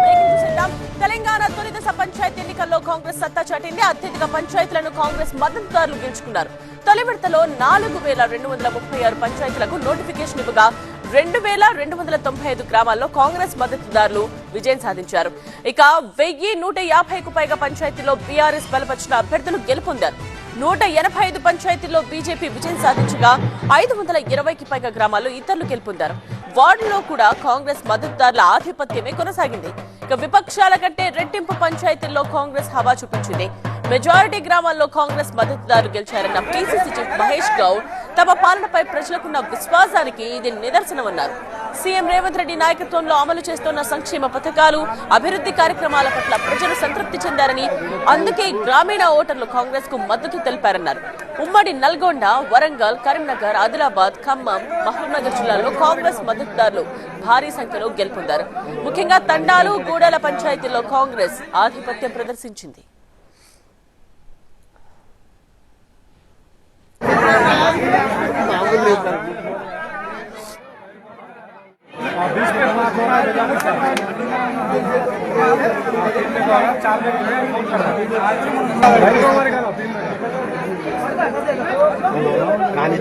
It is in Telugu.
బ్రేకింగ్ చూసేద్దాం. తెలంగాణ తొలి దశ పంచాయతీ ఎన్నికల్లో కాంగ్రెస్ సత్తా చాటింది. అత్యధిక పంచాయతీలను కాంగ్రెస్ మద్దతుదారులు గెలుచుకున్నారు. తొలి విడతలో 4236 పంచాయతీలకు నోటిఫికేషన్ ఇవ్వగా 2295 గ్రామాల్లో కాంగ్రెస్ మద్దతుదారులు విజయం సాధించారు. ఇక 1150కు పైగా పంచాయతీల్లో బీఆర్ఎస్ బలపరిచిన అభ్యర్థులు గెలుపొందారు. 185 పంచాయతీల్లో బీజేపీ విజయం సాధించగా 520కి పైగా గ్రామాల్లో ఇతరులు గెలుపొందారు. వార్డులో కూడా కాంగ్రెస్ మద్దతుదారుల ఆధిపత్యమే కొనసాగింది. ఇక విపక్షాల కంటే రెట్టింపు పంచాయతీల్లో కాంగ్రెస్ హవా చూపించింది. మెజారిటీ గ్రామాల్లో కాంగ్రెస్ మద్దతుదారులు గెలిచారన్న పీసీసీ చీఫ్ మహేష్ గౌడ్ తమ పాలనపై ప్రజలకున్న విశ్వాసానికి ఇది నిదర్శనమన్నారు. సీఎం రేవంత్ రెడ్డి నాయకత్వంలో అమలు చేస్తున్న సంక్షేమ పథకాలు, అభివృద్ధి కార్యక్రమాల పట్ల ప్రజలు సంతృప్తి చెందారని, అందుకే గ్రామీణ ఓటర్లు కాంగ్రెస్ కు మద్దతు తెలిపారన్నారు. ఉమ్మడి నల్గొండ, వరంగల్, కరీంనగర్, ఆదిలాబాద్, ఖమ్మం, మహబూబ్నగర్ జిల్లాల్లో కాంగ్రెస్ మద్దతుదారులు భారీ సంఖ్యలో గెలుపొందారు. ముఖ్యంగా తండాలు, గూడెల పంచాయతీల్లో కాంగ్రెస్ ఆధిపత్యం ప్రదర్శించింది. కానీ